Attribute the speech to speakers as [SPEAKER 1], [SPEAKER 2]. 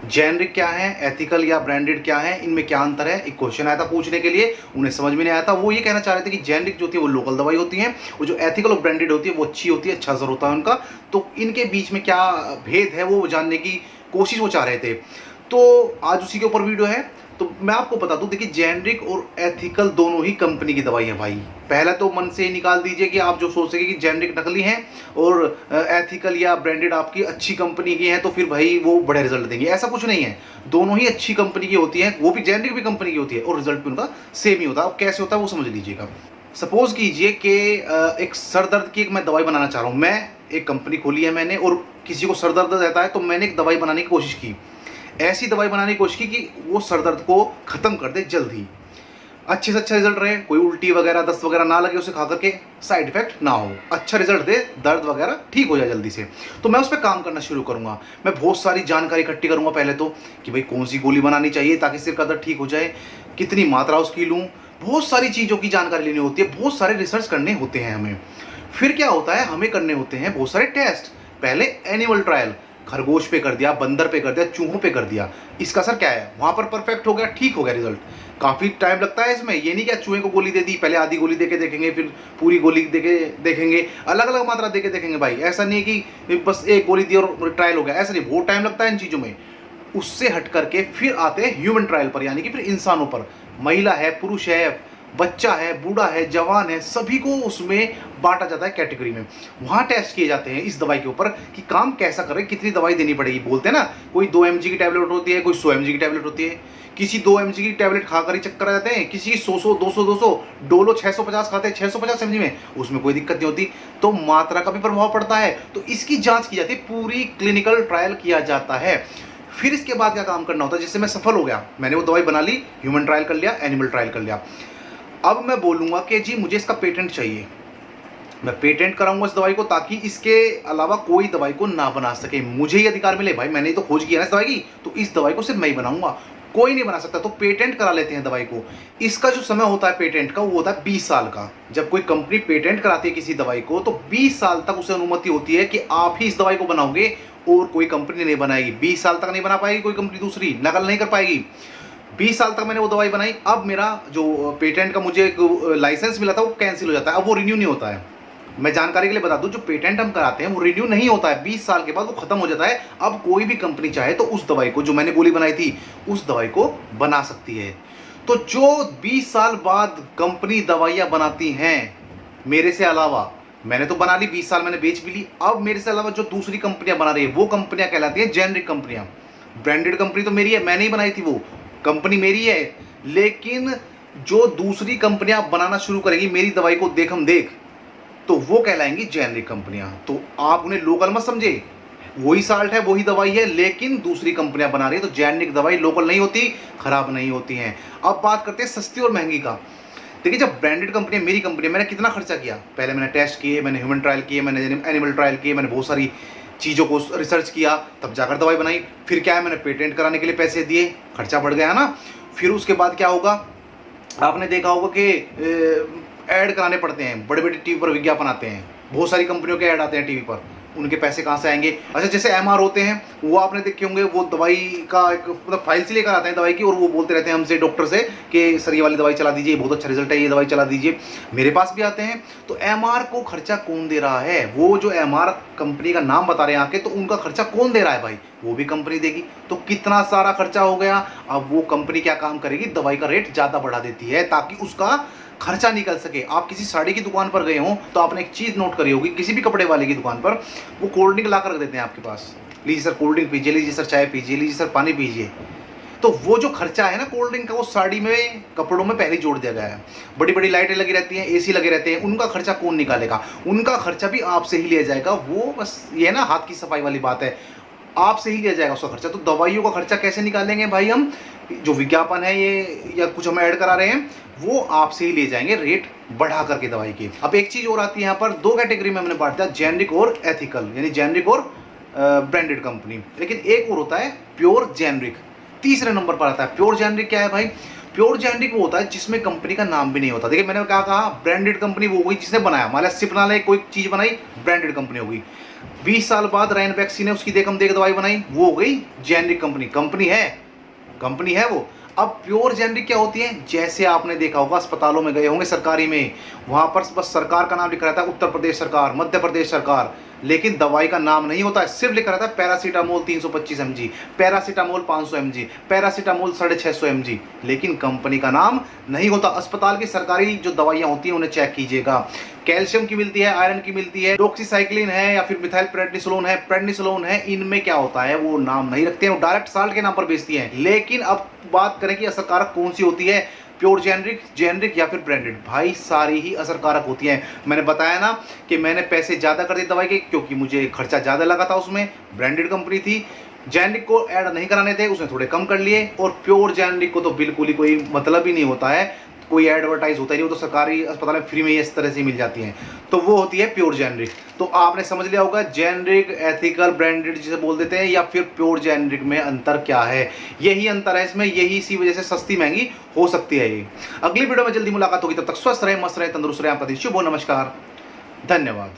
[SPEAKER 1] Generic क्या है, ethical या ब्रांडेड क्या है, इनमें क्या अंतर है। एक क्वेश्चन आया था पूछने के लिए, उन्हें समझ में नहीं आया था। वो ये कहना चाह रहे थे कि जेनरिक जो होती है वो लोकल दवाई होती है, और जो एथिकल और ब्रांडेड होती है वो अच्छी होती है, अच्छा असर होता है उनका। तो इनके बीच में क्या भेद है वो जानने की कोशिश वो चाह रहे थे। तो आज उसी के ऊपर वीडियो है। तो मैं आपको बता दूं, देखिए जेनरिक और एथिकल दोनों ही कंपनी की दवाई है भाई। पहला तो मन से ही निकाल दीजिए कि आप जो सोच सके कि जेनरिक नकली है और एथिकल या ब्रांडेड आपकी अच्छी कंपनी की है, तो फिर भाई वो बड़े रिजल्ट देंगे। ऐसा कुछ नहीं है, दोनों ही अच्छी कंपनी की होती है, वो भी जेनरिक भी कंपनी की होती है, और रिजल्ट भी उनका सेम ही होता है। अब कैसे होता है वो समझ लीजिएगा। सपोज कीजिए कि एक सर दर्द की एक मैं दवाई बनाना चाह रहा हूँ। मैं एक कंपनी खोली है मैंने, और किसी को सर दर्द रहता है, तो मैंने एक दवाई बनाने की कोशिश की, ऐसी दवाई बनाने की कोशिश की कि वो सर दर्द को खत्म कर दे जल्द ही, अच्छे से अच्छा रिजल्ट रहे, कोई उल्टी वगैरह दस्त वगैरह ना लगे उसे खा करके, साइड इफेक्ट ना हो, अच्छा रिजल्ट दे, दर्द वगैरह ठीक हो जाए जल्दी से। तो मैं उस पर काम करना शुरू करूंगा। मैं बहुत सारी जानकारी इकट्ठी करूंगा पहले तो, कि भाई कौन सी गोली बनानी चाहिए ताकि सिर का दर्द ठीक हो जाए, कितनी मात्रा उसकी लूँ, बहुत सारी चीज़ों की जानकारी लेनी होती है, बहुत सारे रिसर्च करने होते हैं हमें। फिर क्या होता है, हमें करने होते हैं बहुत सारे टेस्ट। पहले एनिमल ट्रायल, खरगोश पे कर दिया, बंदर पे कर दिया, चूहों पे कर दिया, इसका असर क्या है, वहां पर परफेक्ट हो गया, ठीक हो गया रिजल्ट। काफ़ी टाइम लगता है इसमें, ये नहीं कि चूहे को गोली दे दी, पहले आधी गोली देके देखेंगे, फिर पूरी गोली देके देखेंगे, अलग अलग मात्रा देके देखेंगे भाई। ऐसा नहीं है कि बस एक गोली दी और ट्रायल हो गया, ऐसा नहीं, बहुत टाइम लगता है इन चीज़ों में। उससे हट करके फिर आते हैं ह्यूमन ट्रायल पर, यानी कि फिर इंसानों पर। महिला है, पुरुष है, बच्चा है, बूढ़ा है, जवान है, सभी को उसमें बांटा जाता है कैटेगरी में। वहाँ टेस्ट किए जाते हैं इस दवाई के ऊपर कि काम कैसा करे, कितनी दवाई देनी पड़ेगी। बोलते हैं ना, कोई 2 mg की टैबलेट होती है, कोई 100 mg की टैबलेट होती है। किसी 2 mg की टैबलेट खाकर ही चक्कर आ जाते हैं, किसी की 100 200 डोलो 650 खाते हैं 650 mg में, उसमें कोई दिक्कत नहीं होती। तो मात्रा का भी प्रभाव पड़ता है, तो इसकी जांच की जाती है, पूरी क्लिनिकल ट्रायल किया जाता है। फिर इसके बाद क्या काम करना होता है, जिससे मैं सफल हो गया, मैंने वो दवाई बना ली, ह्यूमन ट्रायल कर लिया, एनिमल ट्रायल कर लिया। अब मैं बोलूँगा कि जी मुझे इसका पेटेंट चाहिए, मैं पेटेंट कराऊंगा इस दवाई को, ताकि इसके अलावा कोई दवाई को ना बना सके, मुझे ही अधिकार मिले। भाई मैंने ही तो खोज किया ना इस दवाई की, तो इस दवाई को सिर्फ मैं ही बनाऊंगा, कोई नहीं बना सकता। तो पेटेंट करा लेते हैं दवाई को। इसका जो समय होता है पेटेंट का, वो होता है 20 साल का। जब कोई कंपनी पेटेंट कराती है किसी दवाई को, तो 20 साल तक उसे अनुमति होती है कि आप ही इस दवाई को बनाओगे, और कोई कंपनी नहीं बनाएगी। 20 साल तक नहीं बना पाएगी कोई कंपनी, दूसरी नकल नहीं कर पाएगी। 20 साल तक मैंने वो दवाई बनाई, अब मेरा जो पेटेंट का मुझे एक लाइसेंस मिला था वो कैंसिल हो जाता है, अब वो रिन्यू नहीं होता है। मैं जानकारी के लिए बता दूं, जो पेटेंट हम कराते हैं वो रिन्यू नहीं होता है, 20 साल के बाद वो खत्म हो जाता है। अब कोई भी कंपनी चाहे तो उस दवाई को, जो मैंने गोली बनाई थी, उस दवाई को बना सकती है। तो जो 20 साल बाद कंपनी दवाइयाँ बनाती हैं मेरे से अलावा, मैंने तो बना ली, 20 साल मैंने बेच भी ली, अब मेरे से अलावा जो दूसरी कंपनियां बना रही है वो कंपनियां कहलाती हैं जेनरिक कंपनियां। ब्रांडेड कंपनी तो मेरी है, मैंने ही बनाई थी, वो कंपनी मेरी है, लेकिन जो दूसरी कंपनियां बनाना शुरू करेगी मेरी दवाई को देख हम देख, तो वो कहलाएंगी जेनरिक कंपनियां। तो आप उन्हें लोकल मत समझे, वही साल्ट है, वही दवाई है, लेकिन दूसरी कंपनियां बना रही है। तो जेनरिक दवाई लोकल नहीं होती, खराब नहीं होती हैं। अब बात करते हैं सस्ती और महंगी का। देखिए, जब ब्रांडेड कंपनी, मेरी कंपनी, मैंने कितना खर्चा किया, पहले मैंने टेस्ट किए, मैंने ह्यूमन ट्रायल किए, मैंने एनिमल ट्रायल किए, मैंने बहुत सारी चीज़ों को रिसर्च किया, तब जाकर दवाई बनाई। फिर क्या है, मैंने पेटेंट कराने के लिए पैसे दिए, खर्चा बढ़ गया ना। फिर उसके बाद क्या होगा, आपने देखा होगा कि ऐड कराने पड़ते हैं, बड़े बड़े टीवी पर विज्ञापन आते हैं, बहुत सारी कंपनियों के ऐड आते हैं टीवी पर, उनके पैसे कहाँ से आएंगे। अच्छा, जैसे एमआर होते हैं, वो आपने देखे होंगे, वो दवाई का एक मतलब फाइल से लेकर आते हैं दवाई की, और वो बोलते रहते हैं हमसे, डॉक्टर से, कि सर ये वाली दवाई चला दीजिए, बहुत अच्छा रिजल्ट है, ये दवाई चला दीजिए। मेरे पास भी आते हैं। तो एमआर को खर्चा कौन दे रहा है, वो जो एमआर कंपनी का नाम बता रहे हैं आके, तो उनका खर्चा कौन दे रहा है भाई, वो भी कंपनी देगी। तो कितना सारा खर्चा हो गया। अब वो कंपनी क्या काम करेगी, दवाई का रेट ज़्यादा बढ़ा देती है ताकि उसका खर्चा निकल सके। आप किसी साड़ी की दुकान पर गए हो तो आपने एक चीज़ नोट करी होगी, किसी भी कपड़े वाले की दुकान पर वो कोल्ड ड्रिंक ला कर रख देते हैं आपके पास, लीजिए सर कोल्ड ड्रिंक पीजिए, लीजिए सर चाय पीजिए, लीजिए सर पानी पीजिए। तो वो जो खर्चा है ना कोल्ड ड्रिंक का, वो साड़ी में, कपड़ों में पहले जोड़ दिया गया है। बड़ी बड़ी लाइटें लगी रहती हैं, एसी लगे रहते हैं, उनका खर्चा कौन निकालेगा, उनका खर्चा भी आपसे ही लिया जाएगा। वो बस ये ना हाथ की सफाई वाली बात है, आपसे ही लिया जाएगा उसका खर्चा। तो दवाइयों का खर्चा कैसे निकालेंगे भाई हम, जो विज्ञापन है ये या कुछ हम ऐड करा रहे हैं, वो आपसे ही ले जाएंगे रेट बढ़ा करके दवाई की। अब एक चीज़ और आती है यहाँ पर, दो कैटेगरी में हमने बांट दिया, जेनरिक और एथिकल, यानी जेनरिक और ब्रांडेड कंपनी। लेकिन एक और होता है प्योर जेनरिक, तीसरे नंबर पर आता है। प्योर जेनरिक क्या है भाई, प्योर जेनरिक वो होता है जिसमें कंपनी का नाम भी नहीं होता। देखिए मैंने क्या कहा, ब्रांडेड कंपनी वो हुई जिसने बनाया, मान लिया सिप बना ले, कोई चीज़ बनाई, ब्रांडेड कंपनी हो गई। 20 साल बाद रैनबैक्सी ने उसकी देखम देख दवाई बनाई, वो हो गई जेनरिक कंपनी। कंपनी है वो। अब प्योर जेनरिक क्या होती है, जैसे आपने देखा होगा अस्पतालों में गए होंगे सरकारी में, वहां पर बस सरकार का नाम लिखा रहता है, उत्तर प्रदेश सरकार, मध्य प्रदेश सरकार, लेकिन दवाई का नाम नहीं होता है, सिर्फ लिखा रहता है paracetamol 325 mg, paracetamol 500 mg, paracetamol 650 mg, लेकिन कंपनी का नाम नहीं होता। अस्पताल की सरकारी जो दवाइयां होती हैं उन्हें चेक कीजिएगा, कैल्शियम की मिलती है, आयरन की मिलती है, डॉक्सीसाइक्लिन है या फिर मिथाइल प्रेडनिसोलोन है, इनमें क्या होता है वो नाम नहीं रखते हैं, वो डायरेक्ट साल्ट के नाम पर बेचती हैं। लेकिन अब बात करें कि असरकारक कौन सी होती है, प्योर जेनरिक या फिर ब्रांडेड, भाई सारी ही असरकारक होती हैं। मैंने बताया ना कि मैंने पैसे ज़्यादा कर दिए दवाई के क्योंकि मुझे खर्चा ज़्यादा लगा था, उसमें ब्रांडेड कंपनी थी। जेनरिक को ऐड नहीं कराने थे, उसने थोड़े कम कर लिए, और प्योर जेनरिक को तो बिल्कुल ही कोई मतलब ही नहीं होता है, कोई एडवर्टाइज होता ही नहीं, वो तो सरकारी अस्पताल में फ्री में ही इस तरह से मिल जाती हैं, तो वो होती है प्योर जेनरिक। तो आपने समझ लिया होगा जेनरिक, एथिकल, ब्रांडेड जिसे बोल देते हैं, या फिर प्योर जेनरिक में अंतर क्या है। यही अंतर है इसमें, यही इसी वजह से सस्ती महंगी हो सकती है ये। अगली वीडियो में जल्दी मुलाकात होगी, तब तक स्वस्थ रहे, मस्त रहे, तंदुरुस्त रहे। आपका दिन शुभ हो। नमस्कार, धन्यवाद।